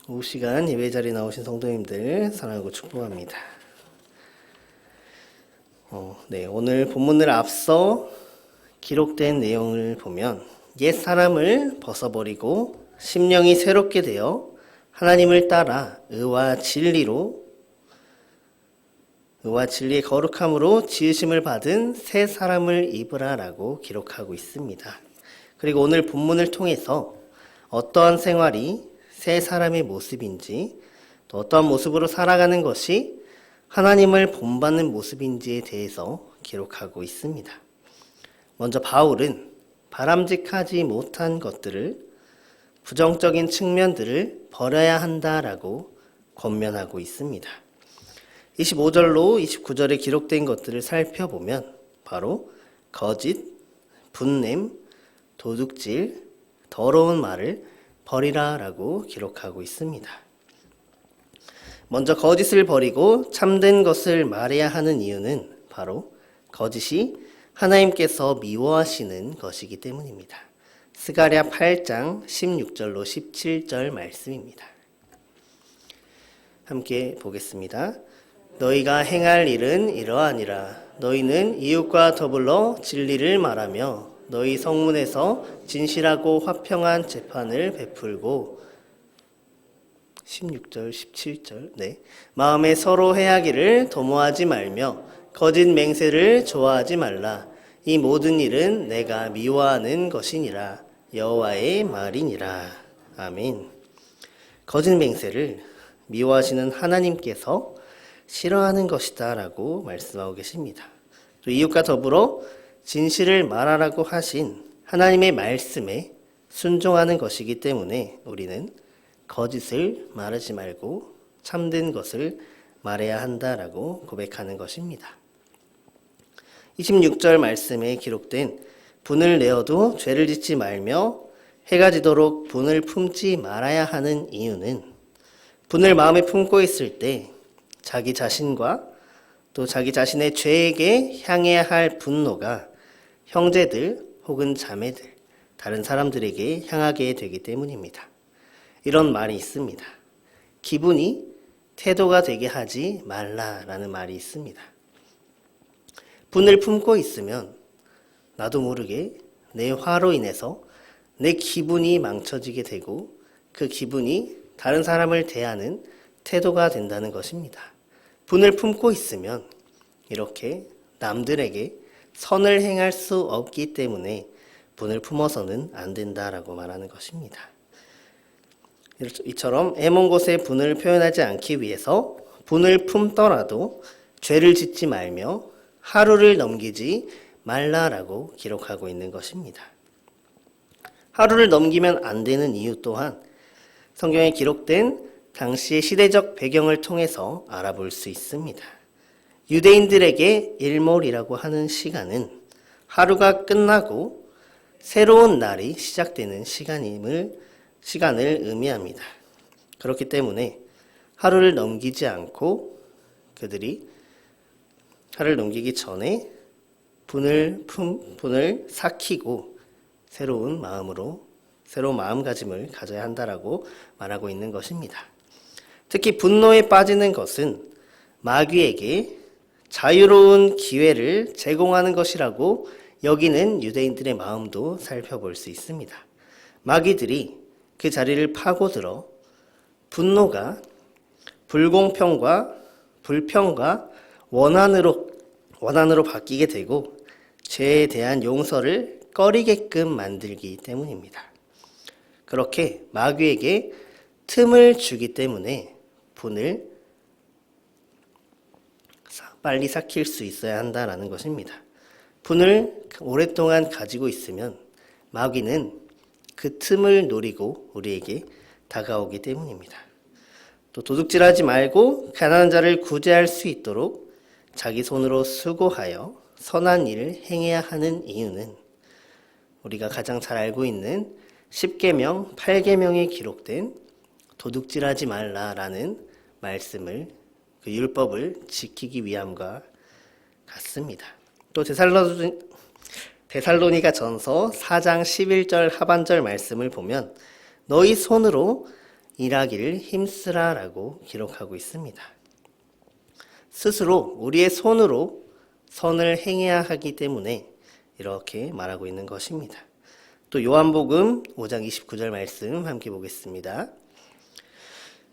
오후 시간 예배 자리에 나오신 성도님들 사랑하고 축복합니다. 오늘 본문을 앞서 기록된 내용을 보면 옛 사람을 벗어버리고 심령이 새롭게 되어 하나님을 따라 의와 진리의 거룩함으로 지으심을 받은 새 사람을 입으라라고 기록하고 있습니다. 그리고 오늘 본문을 통해서 어떠한 생활이 새 사람의 모습인지, 또 어떠한 모습으로 살아가는 것이 하나님을 본받는 모습인지에 대해서 기록하고 있습니다. 먼저 바울은 바람직하지 못한 것들을, 부정적인 측면들을 버려야 한다라고 권면하고 있습니다. 25절로 29절에 기록된 것들을 살펴보면 바로 거짓, 분냄, 도둑질, 더러운 말을 버리라라고 기록하고 있습니다. 먼저 거짓을 버리고 참된 것을 말해야 하는 이유는 바로 거짓이 하나님께서 미워하시는 것이기 때문입니다. 스가랴 8장 16절로 17절 말씀입니다. 함께 보겠습니다. 너희가 행할 일은 이러하니라. 너희는 이웃과 더불어 진리를 말하며 너희 성문에서 진실하고 화평한 재판을 베풀고 16절, 17절 마음에 서로 해하기를 도모하지 말며 거짓 맹세를 좋아하지 말라. 이 모든 일은 내가 미워하는 것이니라. 여호와의 말이니라. 아멘. 거짓 맹세를 미워하시는 하나님께서 싫어하는 것이다 라고 말씀하고 계십니다. 또 이웃과 더불어 진실을 말하라고 하신 하나님의 말씀에 순종하는 것이기 때문에 우리는 거짓을 말하지 말고 참된 것을 말해야 한다라고 고백하는 것입니다. 26절 말씀에 기록된 분을 내어도 죄를 짓지 말며 해가 지도록 분을 품지 말아야 하는 이유는 분을 마음에 품고 있을 때 자기 자신과 또 자기 자신의 죄에게 향해야 할 분노가 형제들 혹은 자매들, 다른 사람들에게 향하게 되기 때문입니다. 이런 말이 있습니다. 기분이 태도가 되게 하지 말라라는 말이 있습니다. 분을 품고 있으면 나도 모르게 내 화로 인해서 내 기분이 망쳐지게 되고 그 기분이 다른 사람을 대하는 태도가 된다는 것입니다. 분을 품고 있으면 이렇게 남들에게 선을 행할 수 없기 때문에 분을 품어서는 안 된다라고 말하는 것입니다. 이처럼 애먼 곳에 분을 표현하지 않기 위해서 분을 품더라도 죄를 짓지 말며 하루를 넘기지 말라라고 기록하고 있는 것입니다. 하루를 넘기면 안 되는 이유 또한 성경에 기록된 당시의 시대적 배경을 통해서 알아볼 수 있습니다. 유대인들에게 일몰이라고 하는 시간은 하루가 끝나고 새로운 날이 시작되는 시간을 의미합니다. 그렇기 때문에 하루를 넘기지 않고 그들이 하루를 넘기기 전에 분을 삭히고 새로운 마음가짐을 가져야 한다라고 말하고 있는 것입니다. 특히 분노에 빠지는 것은 마귀에게 자유로운 기회를 제공하는 것이라고 여기는 유대인들의 마음도 살펴볼 수 있습니다. 마귀들이 그 자리를 파고들어 분노가 불공평과 불평과 원한으로 바뀌게 되고 죄에 대한 용서를 꺼리게끔 만들기 때문입니다. 그렇게 마귀에게 틈을 주기 때문에 분을 빨리 삭힐 수 있어야 한다라는 것입니다. 분을 오랫동안 가지고 있으면 마귀는 그 틈을 노리고 우리에게 다가오기 때문입니다. 또 도둑질하지 말고 가난한 자를 구제할 수 있도록 자기 손으로 수고하여 선한 일을 행해야 하는 이유는 우리가 가장 잘 알고 있는 10계명, 8계명에 기록된 도둑질하지 말라라는 말씀을 그 율법을 지키기 위함과 같습니다. 또 데살로니가 전서 4장 11절 하반절 말씀을 보면 너희 손으로 일하기를 힘쓰라라고 기록하고 있습니다. 스스로 우리의 손으로 선을 행해야 하기 때문에 이렇게 말하고 있는 것입니다. 또 요한복음 5장 29절 말씀 함께 보겠습니다.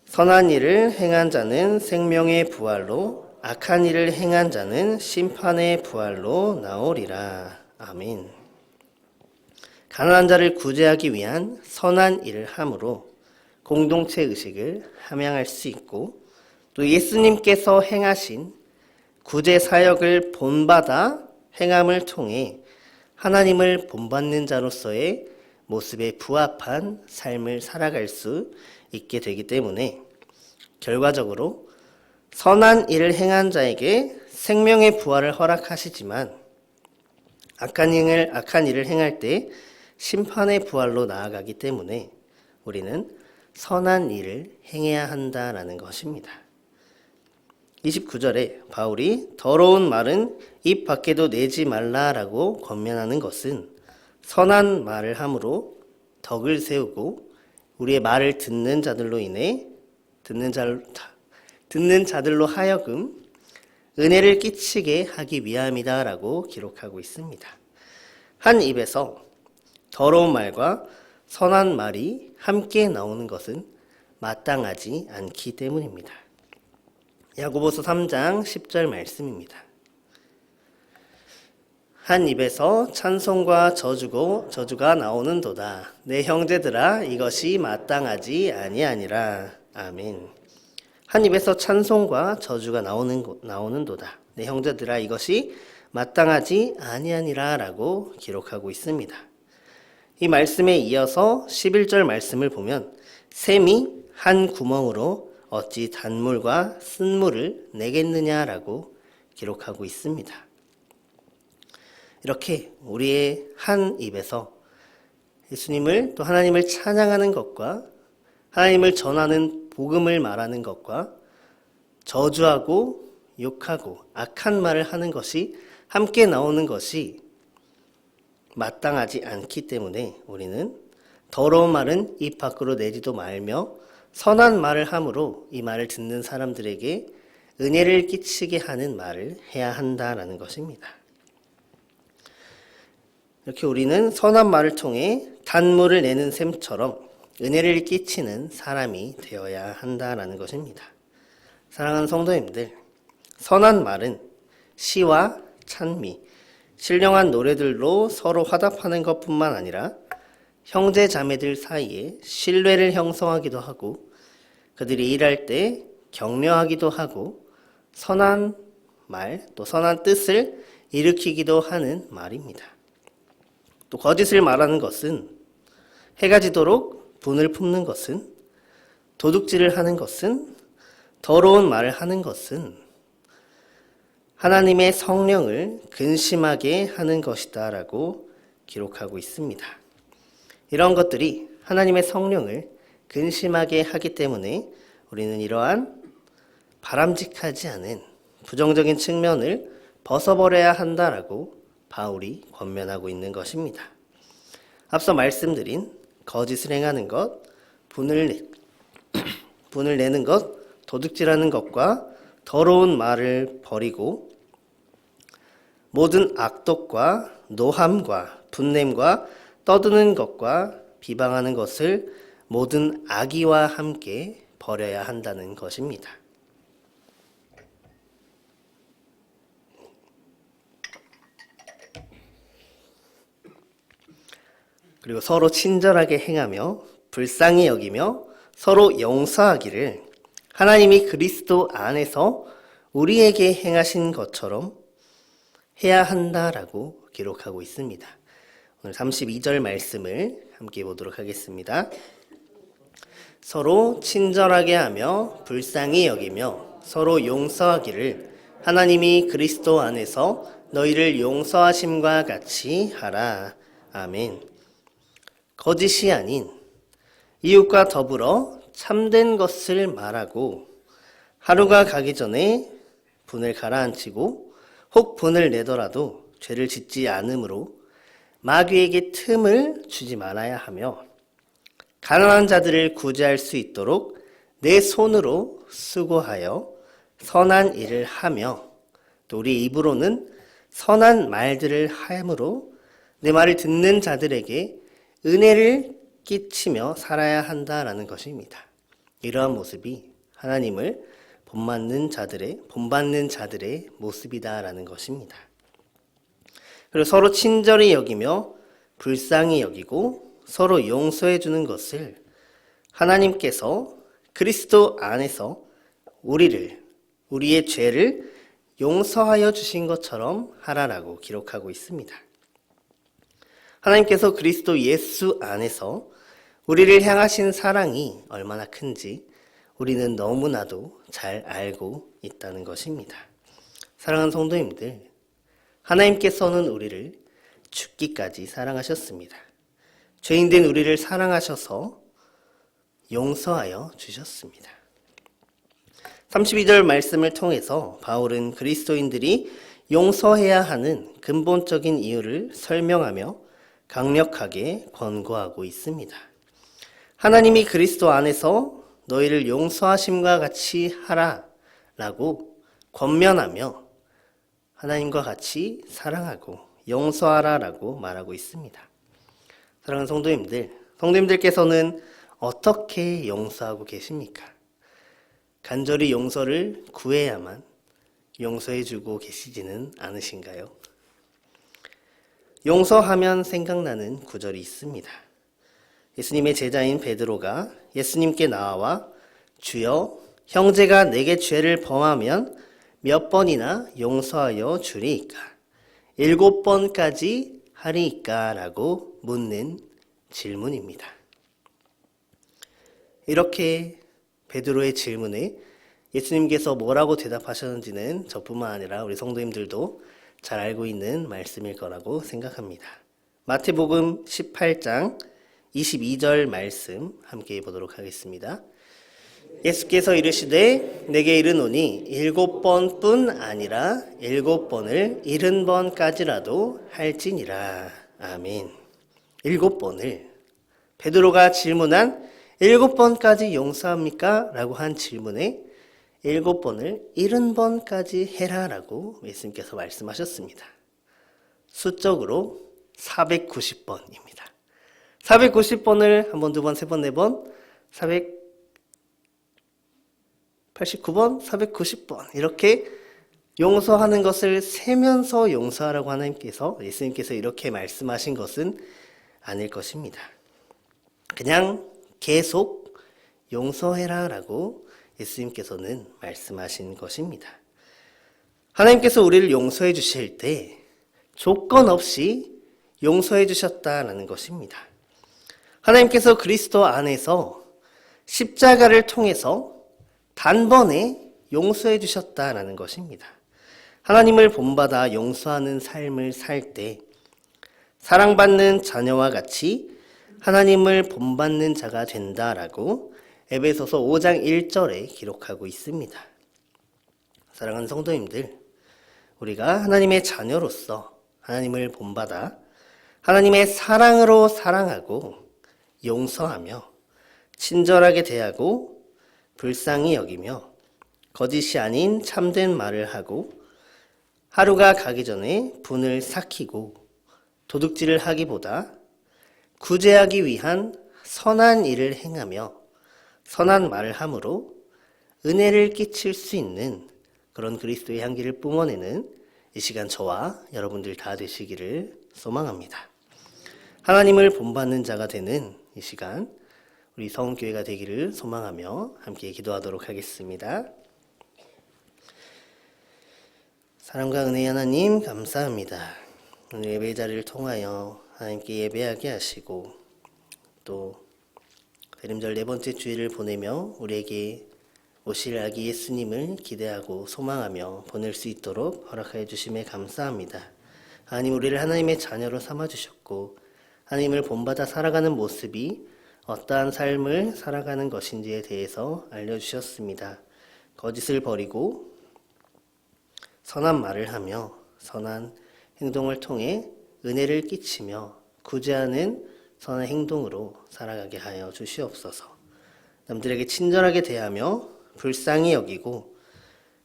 선한 일을 행한 자는 생명의 부활로, 악한 일을 행한 자는 심판의 부활로 나오리라. 아멘. 가난한 자를 구제하기 위한 선한 일을 함으로 공동체 의식을 함양할 수 있고, 또 예수님께서 행하신 구제 사역을 본받아 행함을 통해 하나님을 본받는 자로서의 모습에 부합한 삶을 살아갈 수 있게 되기 때문에 결과적으로 선한 일을 행한 자에게 생명의 부활을 허락하시지만 악한 일을 행할 때 심판의 부활로 나아가기 때문에 우리는 선한 일을 행해야 한다라는 것입니다. 29절에 바울이 더러운 말은 입 밖에도 내지 말라라고 권면하는 것은 선한 말을 함으로 덕을 세우고 우리의 말을 듣는 자들로 하여금 은혜를 끼치게 하기 위함이다라고 기록하고 있습니다. 한 입에서 더러운 말과 선한 말이 함께 나오는 것은 마땅하지 않기 때문입니다. 야고보서 3장 10절 말씀입니다. 한 입에서 찬송과 저주가 나오는도다. 내 형제들아 이것이 마땅하지 아니하니라. 아멘. 한 입에서 찬송과 저주가 나오는도다. 내 형제들아 이것이 마땅하지 아니하니라 라고 기록하고 있습니다. 이 말씀에 이어서 11절 말씀을 보면 샘이 한 구멍으로 어찌 단물과 쓴물을 내겠느냐라고 기록하고 있습니다. 이렇게 우리의 한 입에서 예수님을 또 하나님을 찬양하는 것과 하나님을 전하는 복음을 말하는 것과 저주하고 욕하고 악한 말을 하는 것이 함께 나오는 것이 마땅하지 않기 때문에 우리는 더러운 말은 입 밖으로 내지도 말며 선한 말을 함으로 이 말을 듣는 사람들에게 은혜를 끼치게 하는 말을 해야 한다라는 것입니다. 이렇게 우리는 선한 말을 통해 단물을 내는 셈처럼 은혜를 끼치는 사람이 되어야 한다라는 것입니다. 사랑하는 성도님들, 선한 말은 시와 찬미, 신령한 노래들로 서로 화답하는 것뿐만 아니라 형제 자매들 사이에 신뢰를 형성하기도 하고 그들이 일할 때 격려하기도 하고 선한 말, 또 선한 뜻을 일으키기도 하는 말입니다. 또 거짓을 말하는 것은 해가 지도록 분을 품는 것은 도둑질을 하는 것은 더러운 말을 하는 것은 하나님의 성령을 근심하게 하는 것이다 라고 기록하고 있습니다. 이런 것들이 하나님의 성령을 근심하게 하기 때문에 우리는 이러한 바람직하지 않은 부정적인 측면을 벗어버려야 한다라고 바울이 권면하고 있는 것입니다. 앞서 말씀드린 거짓을 행하는 것, 분을 내는 것, 도둑질하는 것과 더러운 말을 버리고 모든 악독과 노함과 분냄과 떠드는 것과 비방하는 것을 모든 악의와 함께 버려야 한다는 것입니다. 그리고 서로 친절하게 행하며 불쌍히 여기며 서로 용서하기를 하나님이 그리스도 안에서 우리에게 행하신 것처럼 해야 한다라고 기록하고 있습니다. 오늘 32절 말씀을 함께 보도록 하겠습니다. 서로 친절하게 하며 불쌍히 여기며 서로 용서하기를 하나님이 그리스도 안에서 너희를 용서하심과 같이 하라. 아멘. 거짓이 아닌 이웃과 더불어 참된 것을 말하고 하루가 가기 전에 분을 가라앉히고 혹 분을 내더라도 죄를 짓지 않으므로 마귀에게 틈을 주지 말아야 하며 가난한 자들을 구제할 수 있도록 내 손으로 수고하여 선한 일을 하며 또 우리 입으로는 선한 말들을 함으로 내 말을 듣는 자들에게 은혜를 끼치며 살아야 한다라는 것입니다. 이러한 모습이 하나님을 본받는 자들의 모습이다라는 것입니다. 그리고 서로 친절히 여기며 불쌍히 여기고 서로 용서해 주는 것을 하나님께서 그리스도 안에서 우리의 죄를 용서하여 주신 것처럼 하라라고 기록하고 있습니다. 하나님께서 그리스도 예수 안에서 우리를 향하신 사랑이 얼마나 큰지 우리는 너무나도 잘 알고 있다는 것입니다. 사랑하는 성도님들, 하나님께서는 우리를 죽기까지 사랑하셨습니다. 죄인된 우리를 사랑하셔서 용서하여 주셨습니다. 32절 말씀을 통해서 바울은 그리스도인들이 용서해야 하는 근본적인 이유를 설명하며 강력하게 권고하고 있습니다. 하나님이 그리스도 안에서 너희를 용서하심과 같이 하라라고 권면하며 하나님과 같이 사랑하고 용서하라라고 말하고 있습니다. 사랑하는 성도님들께서는 어떻게 용서하고 계십니까? 간절히 용서를 구해야만 용서해주고 계시지는 않으신가요? 용서하면 생각나는 구절이 있습니다. 예수님의 제자인 베드로가 예수님께 나와 주여, 형제가 내게 죄를 범하면 몇 번이나 용서하여 주리이까? 7번까지 하리이까? 라고 묻는 질문입니다. 이렇게 베드로의 질문에 예수님께서 뭐라고 대답하셨는지는 저뿐만 아니라 우리 성도님들도 잘 알고 있는 말씀일 거라고 생각합니다. 마태복음 18장 22절 말씀 함께 보도록 하겠습니다. 예수께서 이르시되 내게 이르노니 7번뿐 아니라 7번을 70번까지라도 할지니라. 아멘. 7번을 베드로가 질문한 7번까지 용서합니까? 라고 한 질문에 7번을 70번까지 해라 라고 예수님께서 말씀하셨습니다. 수적으로 490번입니다. 490번을 한 번, 두 번, 세 번, 네 번, 489번, 490번 이렇게 용서하는 것을 세면서 용서하라고 예수님께서 이렇게 말씀하신 것은 아닐 것입니다. 그냥 계속 용서해라 라고 예수님께서는 말씀하신 것입니다. 하나님께서 우리를 용서해 주실 때 조건 없이 용서해 주셨다라는 것입니다. 하나님께서 그리스도 안에서 십자가를 통해서 단번에 용서해 주셨다라는 것입니다. 하나님을 본받아 용서하는 삶을 살 때 사랑받는 자녀와 같이 하나님을 본받는 자가 된다라고 에베소서 5장 1절에 기록하고 있습니다. 사랑하는 성도님들, 우리가 하나님의 자녀로서 하나님을 본받아 하나님의 사랑으로 사랑하고 용서하며 친절하게 대하고 불쌍히 여기며 거짓이 아닌 참된 말을 하고 하루가 가기 전에 분을 삭히고 도둑질을 하기보다 구제하기 위한 선한 일을 행하며 선한 말을 함으로 은혜를 끼칠 수 있는 그런 그리스도의 향기를 뿜어내는 이 시간 저와 여러분들 다 되시기를 소망합니다. 하나님을 본받는 자가 되는 이 시간 우리 성교회가 되기를 소망하며 함께 기도하도록 하겠습니다. 사랑과 은혜의 하나님 감사합니다. 오늘 예배 자리를 통하여 하나님께 예배하게 하시고 또 대림절 네 번째 주일을 보내며 우리에게 오실 아기 예수님을 기대하고 소망하며 보낼 수 있도록 허락하여 주심에 감사합니다. 하나님 우리를 하나님의 자녀로 삼아주셨고 하나님을 본받아 살아가는 모습이 어떠한 삶을 살아가는 것인지에 대해서 알려주셨습니다. 거짓을 버리고 선한 말을 하며 선한 행동을 통해 은혜를 끼치며 구제하는 선한 행동으로 살아가게 하여 주시옵소서. 남들에게 친절하게 대하며 불쌍히 여기고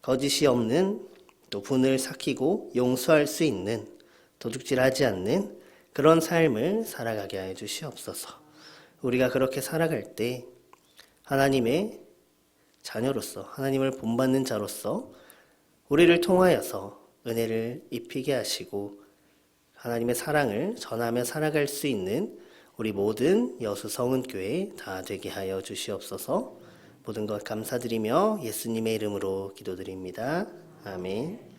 거짓이 없는 또 분을 삭히고 용서할 수 있는 도둑질하지 않는 그런 삶을 살아가게 하여 주시옵소서. 우리가 그렇게 살아갈 때 하나님의 자녀로서 하나님을 본받는 자로서 우리를 통하여서 은혜를 입히게 하시고 하나님의 사랑을 전하며 살아갈 수 있는 우리 모든 여수 성은교회 다 되게 하여 주시옵소서. 모든 것 감사드리며 예수님의 이름으로 기도드립니다. 아멘.